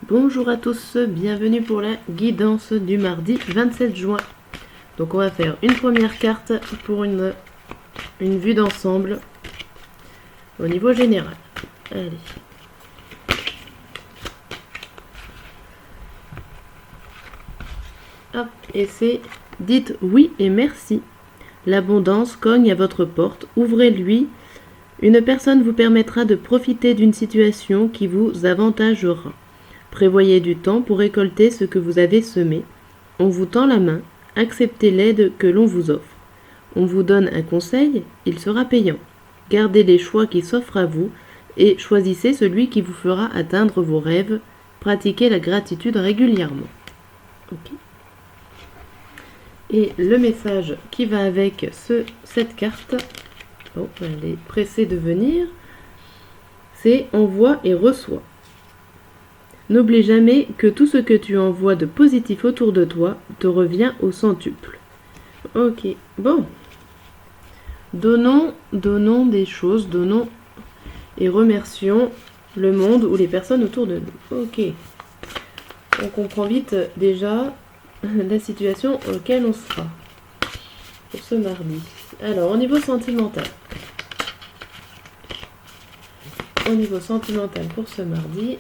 Bonjour à tous, bienvenue pour la guidance du mardi 27 juin. Donc on va faire une première carte pour une vue d'ensemble au niveau général. Allez. Hop, et c'est dites oui et merci. L'abondance cogne à votre porte, ouvrez-lui. Une personne vous permettra de profiter d'une situation qui vous avantagera. Prévoyez du temps pour récolter ce que vous avez semé. On vous tend la main, acceptez l'aide que l'on vous offre. On vous donne un conseil, il sera payant. Gardez les choix qui s'offrent à vous et choisissez celui qui vous fera atteindre vos rêves. Pratiquez la gratitude régulièrement. Ok. Et le message qui va avec cette carte, oh, elle est pressée de venir, c'est envoie et reçoit. N'oublie jamais que tout ce que tu envoies de positif autour de toi te revient au centuple. Ok, bon. Donnons des choses, donnons et remercions le monde ou les personnes autour de nous. Ok. On comprend vite déjà la situation auquel on sera pour ce mardi. Alors, au niveau sentimental. Au niveau sentimental pour ce mardi,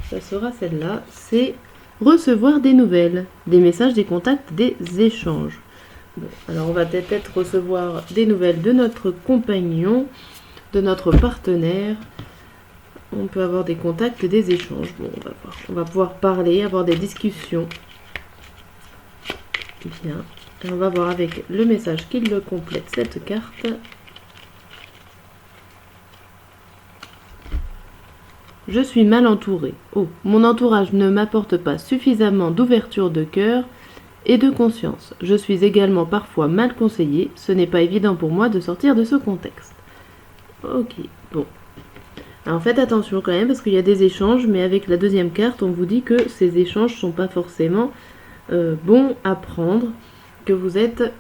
ça sera celle-là, c'est recevoir des nouvelles, des messages, des contacts, des échanges. Bon, alors on va peut-être recevoir des nouvelles de notre compagnon, de notre partenaire. On peut avoir des contacts, des échanges. Bon, on va voir. On va pouvoir parler, avoir des discussions. Bien. Et on va voir avec le message qui le complète cette carte. Je suis mal entourée. Oh, mon entourage ne m'apporte pas suffisamment d'ouverture de cœur et de conscience. Je suis également parfois mal conseillée. Ce n'est pas évident pour moi de sortir de ce contexte. Ok, bon. Alors faites attention quand même parce qu'il y a des échanges, mais avec la deuxième carte, on vous dit que ces échanges ne sont pas forcément bons à prendre, que vous n'êtes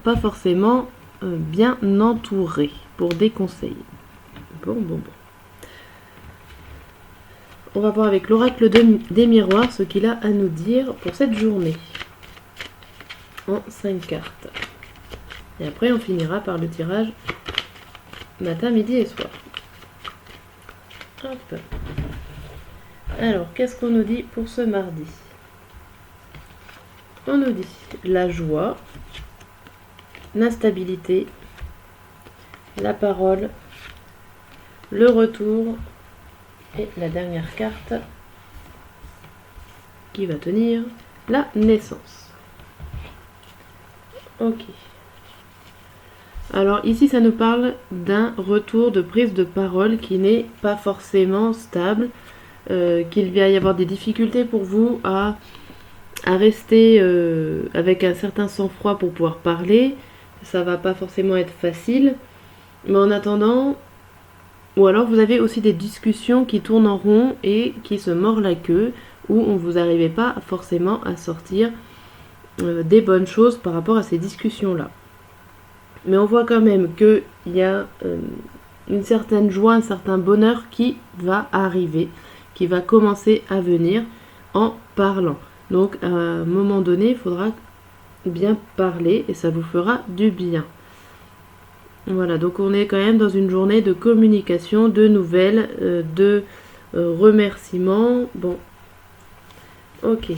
pas forcément bien entouré pour des conseils. Bon. On va voir avec l'oracle des miroirs ce qu'il a à nous dire pour cette journée. En 5 cartes. Et après, on finira par le tirage matin, midi et soir. Hop. Alors, qu'est-ce qu'on nous dit pour ce mardi? On nous dit la joie, l'instabilité, la parole, le retour et la dernière carte qui va tenir la naissance. Ok. Alors ici, ça nous parle d'un retour de prise de parole qui n'est pas forcément stable, qu'il va y avoir des difficultés pour vous à rester avec un certain sang-froid pour pouvoir parler. Ça va pas forcément être facile, mais en attendant, ou alors vous avez aussi des discussions qui tournent en rond et qui se mordent la queue, où on vous n'arrivez pas forcément à sortir des bonnes choses par rapport à ces discussions-là. Mais on voit quand même qu'il y a une certaine joie, un certain bonheur qui va arriver, qui va commencer à venir en parlant. Donc à un moment donné, il faudra bien parler et ça vous fera du bien. Voilà, donc on est quand même dans une journée de communication, de nouvelles, de remerciements. Bon, ok.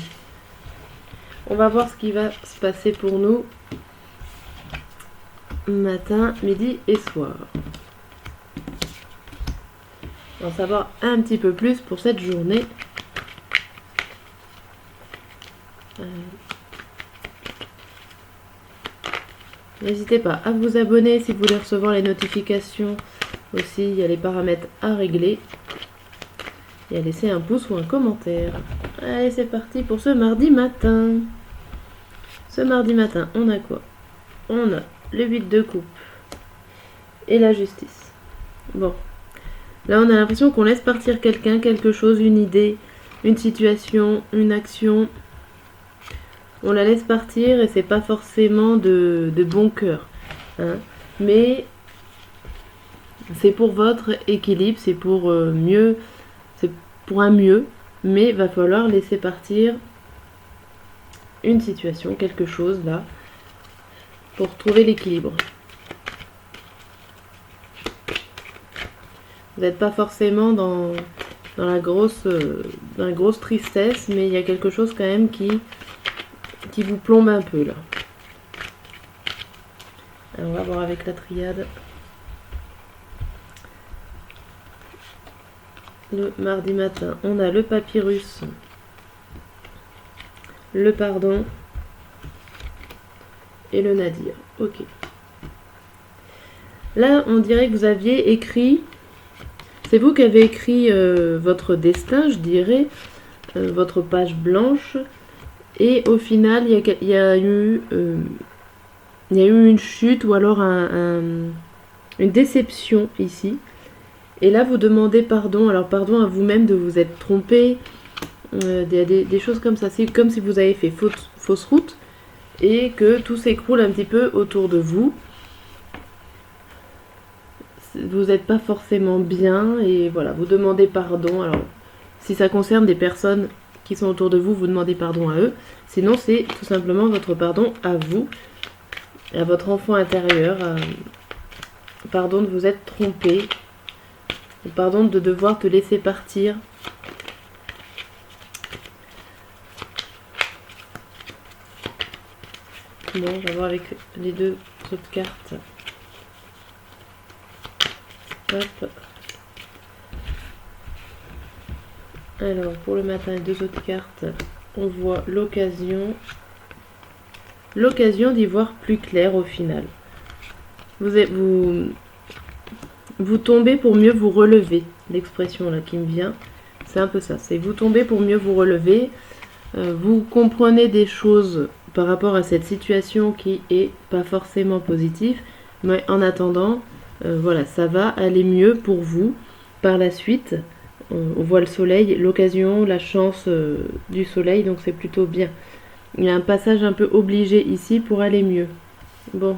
On va voir ce qui va se passer pour nous matin, midi et soir. On va savoir un petit peu plus pour cette journée. N'hésitez pas à vous abonner si vous voulez recevoir les notifications. Aussi, il y a les paramètres à régler. Et à laisser un pouce ou un commentaire. Allez, c'est parti pour ce mardi matin. Ce mardi matin, on a quoi? On a le 8 de coupe et la justice. Bon. Là, on a l'impression qu'on laisse partir quelqu'un, quelque chose, une idée, une situation, une action. On la laisse partir et c'est pas forcément de bon cœur. Hein. Mais C'est pour votre équilibre, c'est pour mieux, c'est pour un mieux, mais il va falloir laisser partir une situation, quelque chose là, pour trouver l'équilibre. Vous n'êtes pas forcément dans la grosse tristesse, mais il y a quelque chose quand même qui vous plombe un peu là. Alors, on va voir avec la triade. Le mardi matin, on a le papyrus, le pardon et le nadir. Ok. Là, on dirait que vous aviez écrit, c'est vous qui avez écrit votre destin, je dirais, votre page blanche, et au final, il y a eu une chute ou alors une déception ici. Et là, vous demandez pardon. Alors, pardon à vous-même de vous être trompé. Des choses comme ça. C'est comme si vous avez fait fausse route et que tout s'écroule un petit peu autour de vous. Vous n'êtes pas forcément bien et voilà, vous demandez pardon. Alors, si ça concerne des personnes qui sont autour de vous, vous demandez pardon à eux. Sinon, c'est tout simplement votre pardon à vous, à votre enfant intérieur. Pardon de vous être trompé. Pardon de devoir te laisser partir. Bon, on va voir avec les deux autres cartes. Hop. Alors, pour le matin, les deux autres cartes, on voit l'occasion. L'occasion d'y voir plus clair au final. Vous tombez pour mieux vous relever. L'expression là qui me vient, c'est un peu ça. C'est vous tombez pour mieux vous relever. Vous comprenez des choses par rapport à cette situation qui est pas forcément positive. Mais en attendant, voilà, ça va aller mieux pour vous par la suite. On voit le soleil, l'occasion, la chance du soleil, donc c'est plutôt bien. Il y a un passage un peu obligé ici pour aller mieux. Bon,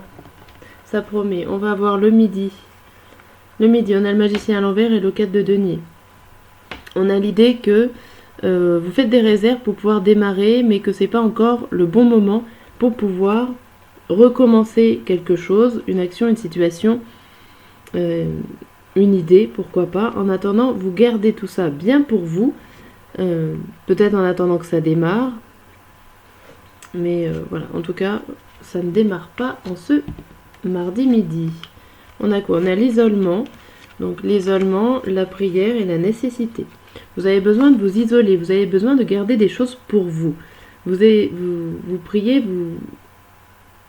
ça promet. On va voir le midi. Le midi, on a le magicien à l'envers et le 4 de denier. On a l'idée que vous faites des réserves pour pouvoir démarrer, mais que c'est pas encore le bon moment pour pouvoir recommencer quelque chose, une action, une situation, une idée, pourquoi pas. En attendant, vous gardez tout ça bien pour vous, peut-être en attendant que ça démarre, mais voilà, en tout cas, ça ne démarre pas en ce mardi midi. On a quoi? On a l'isolement, donc l'isolement, la prière et la nécessité. Vous avez besoin de vous isoler, vous avez besoin de garder des choses pour vous. Vous priez,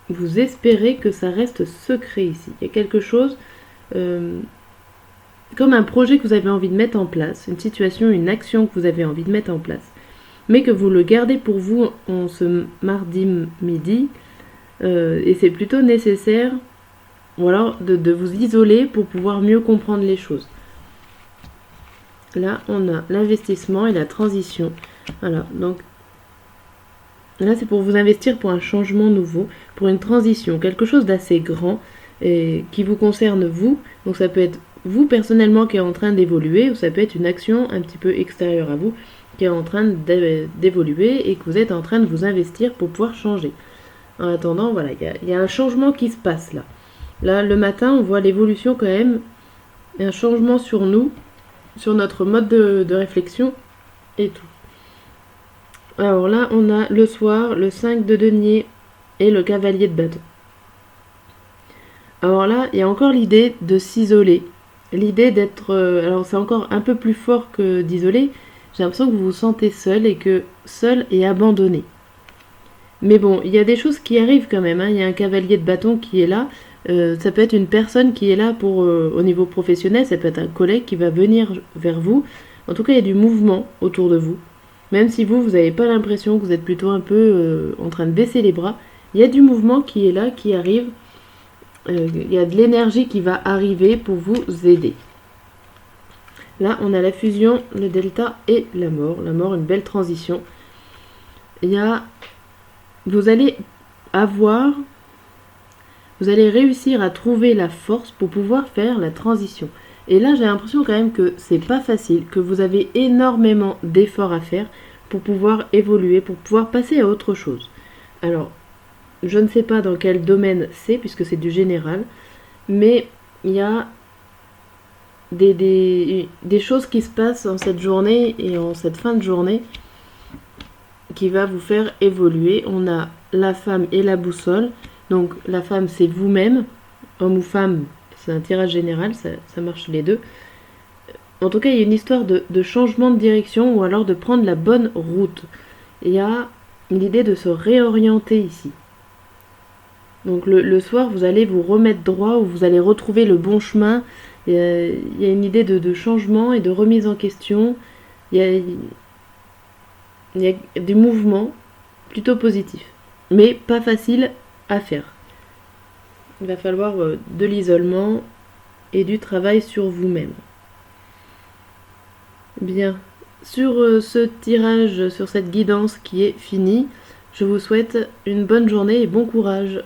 vous espérez que ça reste secret ici. Il y a quelque chose comme un projet que vous avez envie de mettre en place, une situation, une action que vous avez envie de mettre en place, mais que vous le gardez pour vous en ce mardi midi, et c'est plutôt nécessaire, ou alors de vous isoler pour pouvoir mieux comprendre les choses. Là, on a l'investissement et la transition. Alors, donc, là, c'est pour vous investir pour un changement nouveau, pour une transition, quelque chose d'assez grand et qui vous concerne vous. Donc, ça peut être vous personnellement qui est en train d'évoluer, ou ça peut être une action un petit peu extérieure à vous qui est en train d'évoluer et que vous êtes en train de vous investir pour pouvoir changer. En attendant, voilà, il y a un changement qui se passe là. Là, le matin, on voit l'évolution quand même, un changement sur nous, sur notre mode de réflexion et tout. Alors là, on a le soir, le 5 de denier et le cavalier de bâton. Alors là, il y a encore l'idée de s'isoler. L'idée d'être... alors c'est encore un peu plus fort que d'isoler. J'ai l'impression que vous vous sentez seul et que seul et abandonné. Mais bon, il y a des choses qui arrivent quand même. Hein. Il y a un cavalier de bâton qui est là. Ça peut être une personne qui est là pour au niveau professionnel. Ça peut être un collègue qui va venir vers vous. En tout cas, il y a du mouvement autour de vous. Même si vous n'avez pas l'impression que vous êtes plutôt un peu en train de baisser les bras. Il y a du mouvement qui est là, qui arrive. Il y a de l'énergie qui va arriver pour vous aider. Là, on a la fusion, le delta et la mort. La mort, une belle transition. Vous allez avoir vous allez réussir à trouver la force pour pouvoir faire la transition. Et là, j'ai l'impression quand même que c'est pas facile, que vous avez énormément d'efforts à faire pour pouvoir évoluer, pour pouvoir passer à autre chose. Alors, je ne sais pas dans quel domaine c'est, puisque c'est du général, mais il y a des choses qui se passent en cette journée et en cette fin de journée qui va vous faire évoluer. On a la femme et la boussole. Donc la femme, c'est vous-même, homme ou femme, c'est un tirage général, ça marche les deux. En tout cas, il y a une histoire de changement de direction ou alors de prendre la bonne route. Il y a l'idée de se réorienter ici. Donc le soir, vous allez vous remettre droit ou vous allez retrouver le bon chemin. Il y a une idée de changement et de remise en question. Il y a des mouvements plutôt positifs, mais pas faciles à faire. Il va falloir de l'isolement et du travail sur vous-même. Bien, sur ce tirage, sur cette guidance qui est finie, je vous souhaite une bonne journée et bon courage.